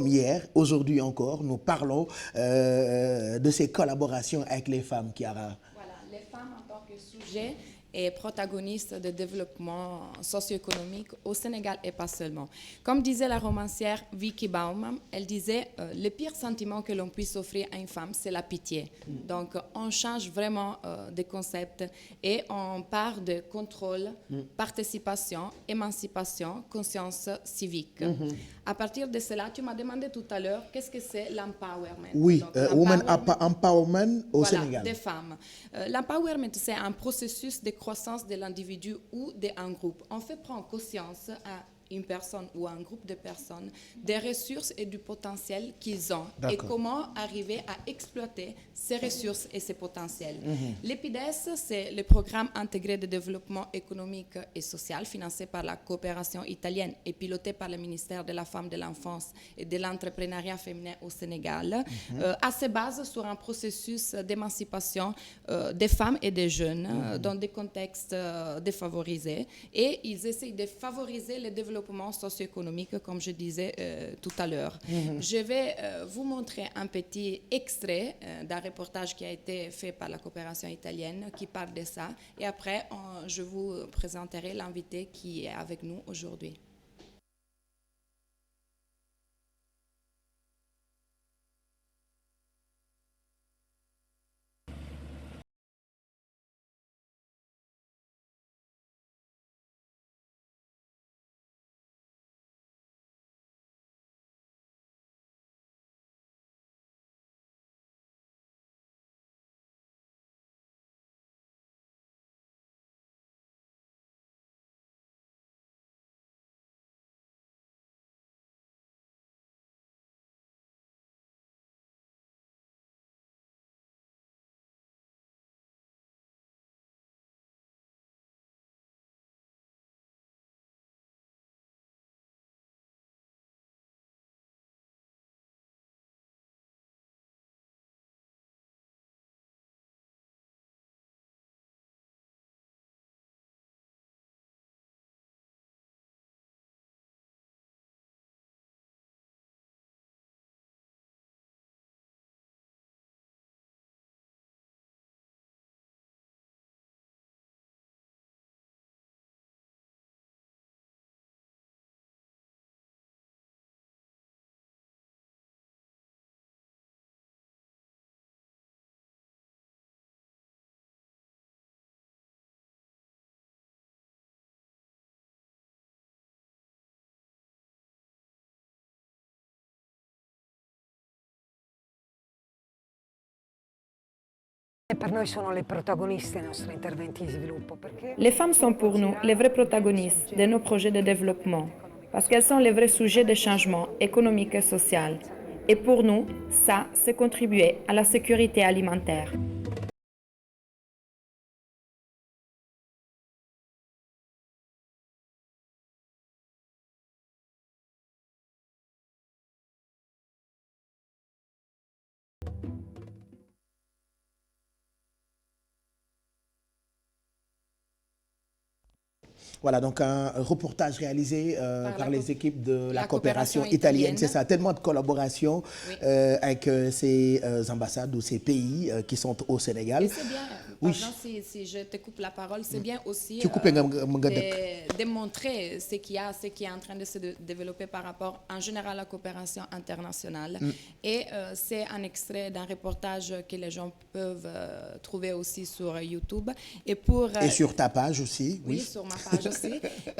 comme hier, aujourd'hui encore, nous parlons de ces collaborations avec les femmes, Chiara. Voilà, les femmes en tant que sujet et protagonistes de développement socio-économique au Sénégal et pas seulement. Comme disait la romancière Vicky Bauman, elle disait le pire sentiment que l'on puisse offrir à une femme, c'est la pitié. Donc on change vraiment des concepts et on part de contrôle, participation, émancipation, conscience civique. À partir de cela, tu m'as demandé tout à l'heure qu'est-ce que c'est l'empowerment. Oui, Women Empowerment au Sénégal. Des femmes. L'empowerment, c'est un processus de croissance de l'individu ou d'un groupe. On fait prendre conscience à une personne ou un groupe de personnes des ressources et du potentiel qu'ils ont et comment arriver à exploiter ces ressources et ces potentiels. L'EPIDES, c'est le programme intégré de développement économique et social financé par la coopération italienne et piloté par le ministère de la Femme, de l'Enfance et de l'Entrepreneuriat féminin au Sénégal, à se base sur un processus d'émancipation des femmes et des jeunes dans des contextes défavorisés et ils essayent de favoriser le développement socio-économique, comme je disais tout à l'heure. Je vais vous montrer un petit extrait d'un reportage qui a été fait par la coopération italienne qui parle de ça. Et après, je vous présenterai l'invité qui est avec nous aujourd'hui. Les femmes sont pour nous les vrais protagonistes de nos projets de développement, parce qu'elles sont les vrais sujets de changement économique et social. Et pour nous, ça, c'est contribuer à la sécurité alimentaire. Voilà, donc un reportage réalisé par les équipes de la coopération italienne. C'est ça, tellement de collaboration avec ces ambassades ou ces pays qui sont au Sénégal. Et c'est bien, pardon, si je te coupe la parole, c'est bien aussi de démontrer ce qui est en train de se développer par rapport en général à la coopération internationale. Et c'est un extrait d'un reportage que les gens peuvent trouver aussi sur YouTube. Et sur ta page aussi. Oui, sur ma page aussi.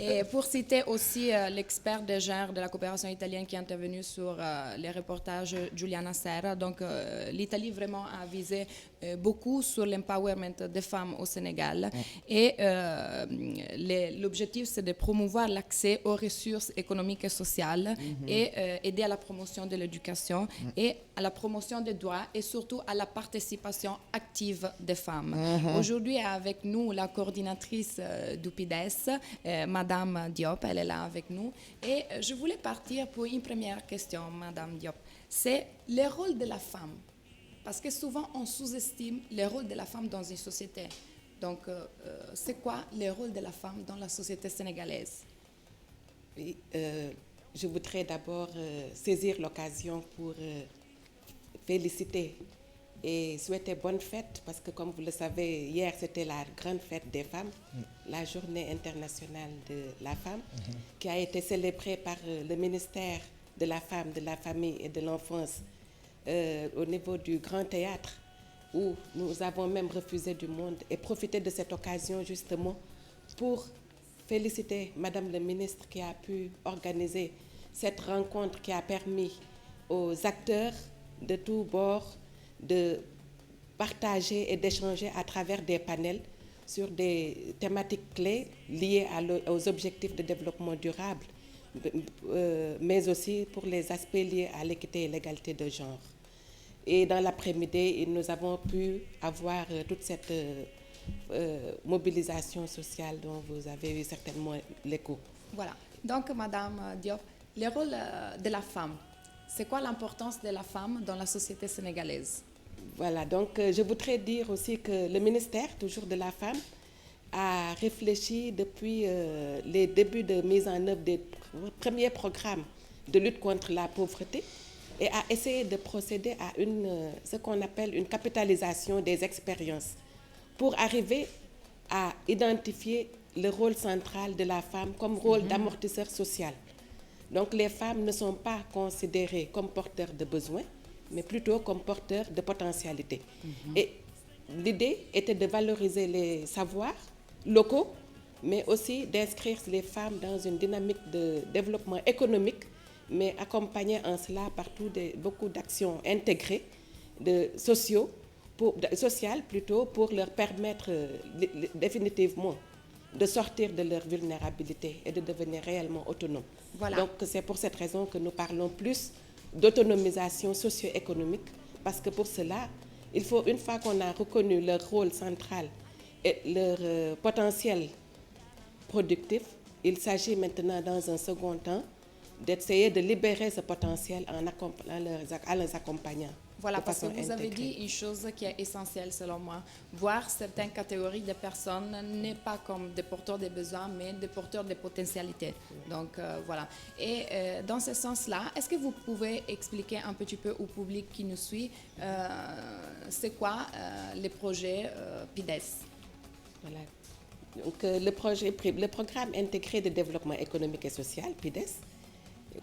Et pour citer aussi l'expert de genre de la coopération italienne qui est intervenu sur les reportages Giuliana Serra. Donc l'Italie vraiment a visé beaucoup sur l'empowerment des femmes au Sénégal. Et l'objectif, c'est de promouvoir l'accès aux ressources économiques et sociales et aider à la promotion de l'éducation et à la promotion des droits et surtout à la participation active des femmes. Aujourd'hui, avec nous, la coordinatrice du PIDES, Madame Diop, elle est là avec nous. Et je voulais partir pour une première question, Madame Diop. C'est le rôle de la femme. Parce que souvent, on sous-estime le rôle de la femme dans une société. Donc, c'est quoi le rôle de la femme dans la société sénégalaise? Oui, je voudrais d'abord saisir l'occasion pour féliciter et souhaiter bonne fête, parce que comme vous le savez, hier c'était la grande fête des femmes, la journée internationale de la femme, qui a été célébrée par le ministère de la Femme, de la Famille et de l'Enfance au niveau du Grand Théâtre, où nous avons même refusé du monde, et profiter de cette occasion justement pour féliciter Madame le ministre qui a pu organiser cette rencontre qui a permis aux acteurs de tous bords de partager et d'échanger à travers des panels sur des thématiques clés liées aux objectifs de développement durable, mais aussi pour les aspects liés à l'équité et l'égalité de genre. Et dans l'après-midi, nous avons pu avoir toute cette mobilisation sociale dont vous avez eu certainement l'écho. Voilà. Donc, Madame Diop, le rôle de la femme, c'est quoi l'importance de la femme dans la société sénégalaise? Voilà, donc je voudrais dire aussi que le ministère, toujours de la femme, a réfléchi depuis les débuts de mise en œuvre des premiers programmes de lutte contre la pauvreté et a essayé de procéder à ce qu'on appelle une capitalisation des expériences pour arriver à identifier le rôle central de la femme comme rôle d'amortisseur social. Donc les femmes ne sont pas considérées comme porteurs de besoins, mais plutôt comme porteurs de potentialités. Et l'idée était de valoriser les savoirs locaux, mais aussi d'inscrire les femmes dans une dynamique de développement économique, mais accompagnées en cela par beaucoup d'actions intégrées, sociales plutôt, pour leur permettre définitivement de sortir de leur vulnérabilité et de devenir réellement autonomes. Voilà. Donc c'est pour cette raison que nous parlons plus d'autonomisation socio-économique, parce que pour cela, il faut, une fois qu'on a reconnu leur rôle central et leur potentiel productif, il s'agit maintenant, dans un second temps, d'essayer de libérer ce potentiel en les accompagnant. Voilà, parce que vous avez dit une chose qui est essentielle selon moi. Voir certaines catégories de personnes n'est pas comme des porteurs de besoins, mais des porteurs de potentialités. Donc voilà. Et dans ce sens-là, est-ce que vous pouvez expliquer un petit peu au public qui nous suit c'est quoi les projets PIDES? Voilà. Donc le programme intégré de développement économique et social, PIDES,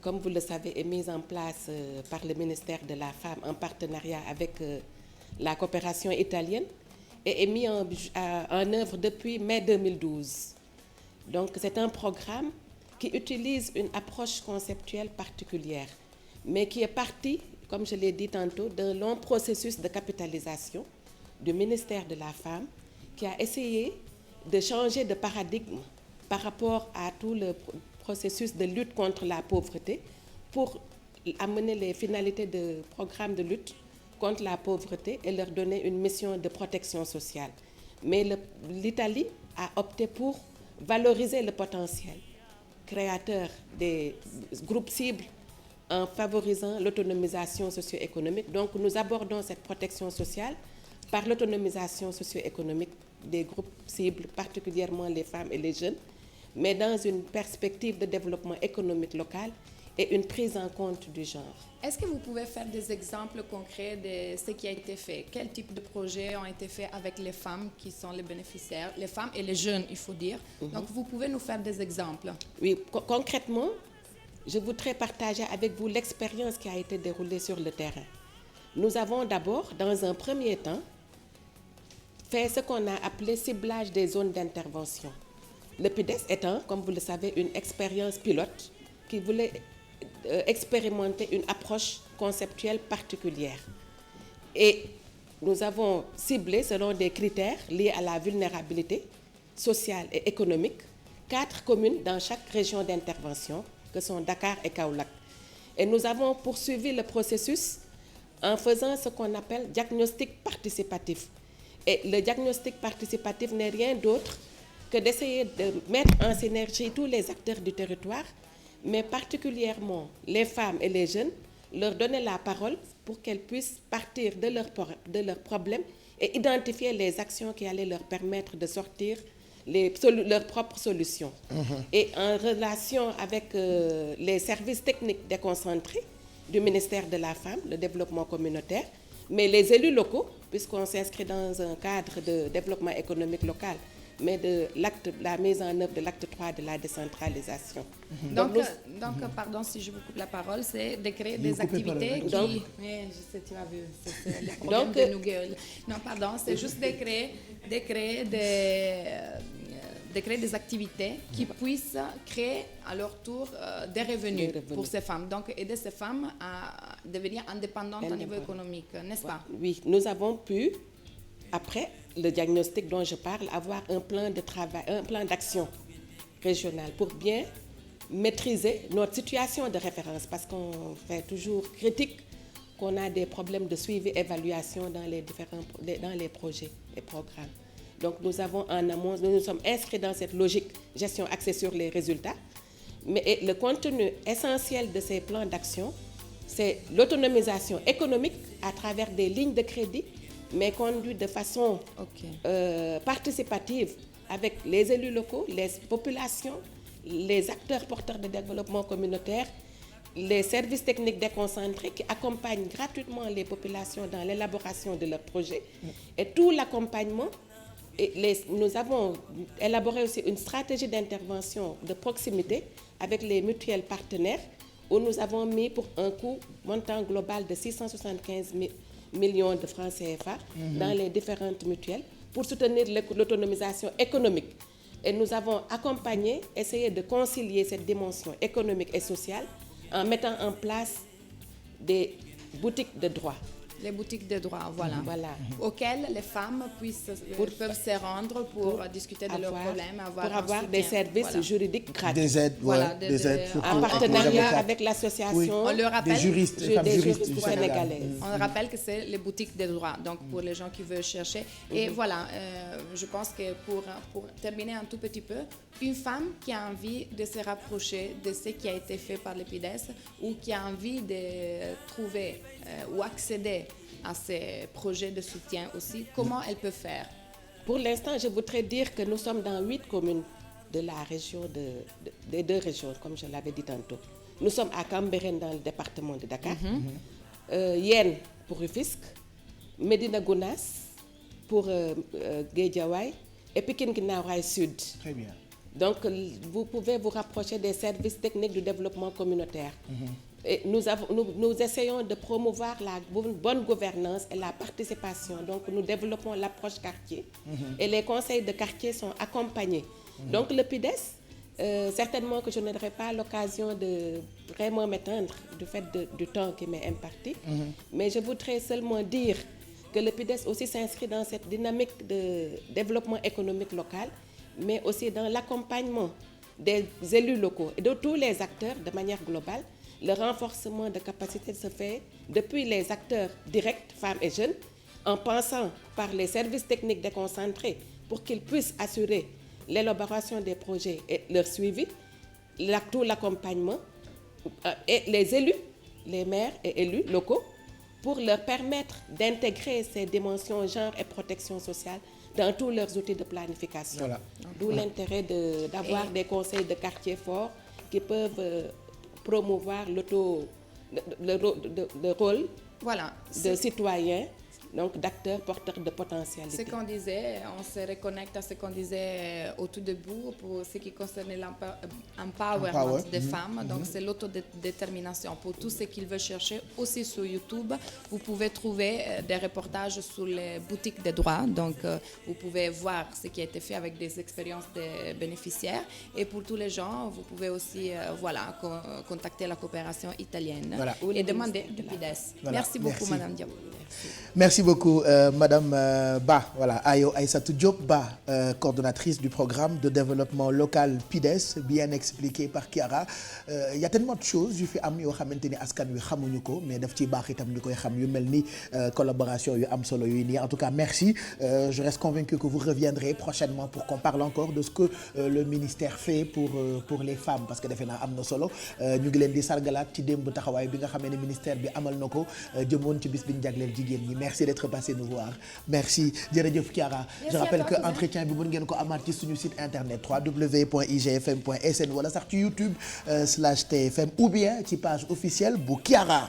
comme vous le savez, est mis en place par le ministère de la Femme en partenariat avec la coopération italienne et est mis en œuvre depuis mai 2012. Donc c'est un programme qui utilise une approche conceptuelle particulière, mais qui est parti, comme je l'ai dit tantôt, d'un long processus de capitalisation du ministère de la Femme qui a essayé de changer de paradigme par rapport à tout le processus de lutte contre la pauvreté pour amener les finalités de programme de lutte contre la pauvreté et leur donner une mission de protection sociale. Mais l'Italie a opté pour valoriser le potentiel créateur des groupes cibles en favorisant l'autonomisation socio-économique. Donc nous abordons cette protection sociale par l'autonomisation socio-économique des groupes cibles, particulièrement les femmes et les jeunes, mais dans une perspective de développement économique local et une prise en compte du genre. Est-ce que vous pouvez faire des exemples concrets de ce qui a été fait? Quel type de projets ont été faits avec les femmes qui sont les bénéficiaires, les femmes et les jeunes, il faut dire. Donc, vous pouvez nous faire des exemples? Oui, concrètement, je voudrais partager avec vous l'expérience qui a été déroulée sur le terrain. Nous avons d'abord, dans un premier temps, fait ce qu'on a appelé ciblage des zones d'intervention. Le PIDES étant, comme vous le savez, une expérience pilote qui voulait expérimenter une approche conceptuelle particulière. Et nous avons ciblé, selon des critères liés à la vulnérabilité sociale et économique, 4 communes dans chaque région d'intervention, que sont Dakar et Kaolack. Et nous avons poursuivi le processus en faisant ce qu'on appelle diagnostic participatif. Et le diagnostic participatif n'est rien d'autre que d'essayer de mettre en synergie tous les acteurs du territoire, mais particulièrement les femmes et les jeunes, leur donner la parole pour qu'elles puissent partir de leurs problèmes et identifier les actions qui allaient leur permettre de sortir leurs propres solutions. Et en relation avec les services techniques déconcentrés du ministère de la Femme, le développement communautaire, mais les élus locaux, puisqu'on s'inscrit dans un cadre de développement économique local, mais de la mise en œuvre de l'acte 3 de la décentralisation. Donc, pardon si je vous coupe la parole, c'est de créer des activités qui... Donc, je sais, tu as vu, c'est le problème de nos gueules. Non, pardon, c'est juste de créer des activités qui puissent créer à leur tour des revenus pour ces femmes. Donc, aider ces femmes à devenir indépendantes au niveau économique, n'est-ce pas? Oui, nous avons pu, après le diagnostic dont je parle, avoir un plan de travail, un plan d'action régional pour bien maîtriser notre situation de référence, parce qu'on fait toujours critique qu'on a des problèmes de suivi et évaluation dans les projets et programmes. Donc nous avons en amont, nous sommes inscrits dans cette logique gestion axée sur les résultats, mais le contenu essentiel de ces plans d'action, c'est l'autonomisation économique à travers des lignes de crédit, mais conduit de façon participative avec les élus locaux, les populations, les acteurs porteurs de développement communautaire, les services techniques déconcentrés qui accompagnent gratuitement les populations dans l'élaboration de leurs projets. Et tout l'accompagnement, nous avons élaboré aussi une stratégie d'intervention de proximité avec les mutuelles partenaires, où nous avons mis pour un coût montant global de 675 millions de francs CFA dans les différentes mutuelles pour soutenir l'autonomisation économique. Et nous avons accompagné, essayé de concilier cette dimension économique et sociale en mettant en place des boutiques de droit. Les boutiques de droit, voilà. Auxquelles les femmes peuvent se rendre pour discuter de leurs problèmes, avoir des services juridiques gratuits. Des aides, des aides. En partenariat avec l'association des juristes sénégalaises. On rappelle que c'est les boutiques de droit, donc pour les gens qui veulent chercher. Et voilà, je pense que pour terminer un tout petit peu, une femme qui a envie de se rapprocher de ce qui a été fait par l'EPIDES ou qui a envie de trouver ou accéder à ces projets de soutien aussi, comment elle peut faire? Pour l'instant, je voudrais dire que nous sommes dans 8 communes de la région, des 2 régions, comme je l'avais dit tantôt. Nous sommes à Cambérène dans le département de Dakar, Yène pour Rufisque, Médina Gounass pour Guédiawaye et Pikine Guinaw Rail Sud. Très bien. Donc, vous pouvez vous rapprocher des services techniques du développement communautaire. Et nous essayons de promouvoir la bonne gouvernance et la participation. Donc, nous développons l'approche quartier et les conseils de quartier sont accompagnés. Donc, le PIDES, certainement que je n'aurai pas l'occasion de vraiment m'étendre du fait du temps qui m'est imparti, mais je voudrais seulement dire que le PIDES aussi s'inscrit dans cette dynamique de développement économique local, mais aussi dans l'accompagnement des élus locaux et de tous les acteurs de manière globale. Le renforcement de capacité se fait depuis les acteurs directs, femmes et jeunes, en passant par les services techniques déconcentrés pour qu'ils puissent assurer l'élaboration des projets et leur suivi, tout l'accompagnement, et les élus, les maires et élus locaux, pour leur permettre d'intégrer ces dimensions genre et protection sociale dans tous leurs outils de planification. Voilà. D'où l'intérêt d'avoir des conseils de quartier forts qui peuvent promouvoir le rôle de citoyens, donc d'acteurs porteurs de potentialité. Ce qu'on disait, on se reconnecte à ce qu'on disait au tout début pour ce qui concernait l'empowerment des femmes. Donc c'est l'autodétermination. Pour tout ce qu'ils veulent chercher, aussi sur YouTube, vous pouvez trouver des reportages sur les boutiques de droit. Donc vous pouvez voir ce qui a été fait avec des expériences des bénéficiaires. Et pour tous les gens, vous pouvez aussi contacter la coopération italienne et demander du PIDES. Merci beaucoup, Madame Diop. Merci beaucoup, Madame Ba, Ayo Aïssatou Diop Ba, coordonnatrice du programme de développement local PIDES, bien expliqué par Chiara. Il y a tellement de choses yu fi am yoo xamante ni askan wi xamuñu ko, mais daf ciy baax itam ñu koy xam yu mel ni collaboration yu am solo yu nii. En tout cas, merci. Je reste convaincu que vous reviendrez prochainement pour qu'on parle encore de ce que le ministère fait pour les femmes, parce que defe naa am na solo. ñu ngi leen di sargalaat ci démb taxawaay bi nga xamee ne ministère bi amal na ko jëmoon ci bis bi ñu jagleel jigéen ñi. Merci. d'être passé nous voir merci jërëjëf Chiara. Je rappelle que entretien bi mën ngeen ko amaat ci suñu site internet www.igfm.sn wala sax ci YouTube /TFM ou bien ci page officielle bu Chiara.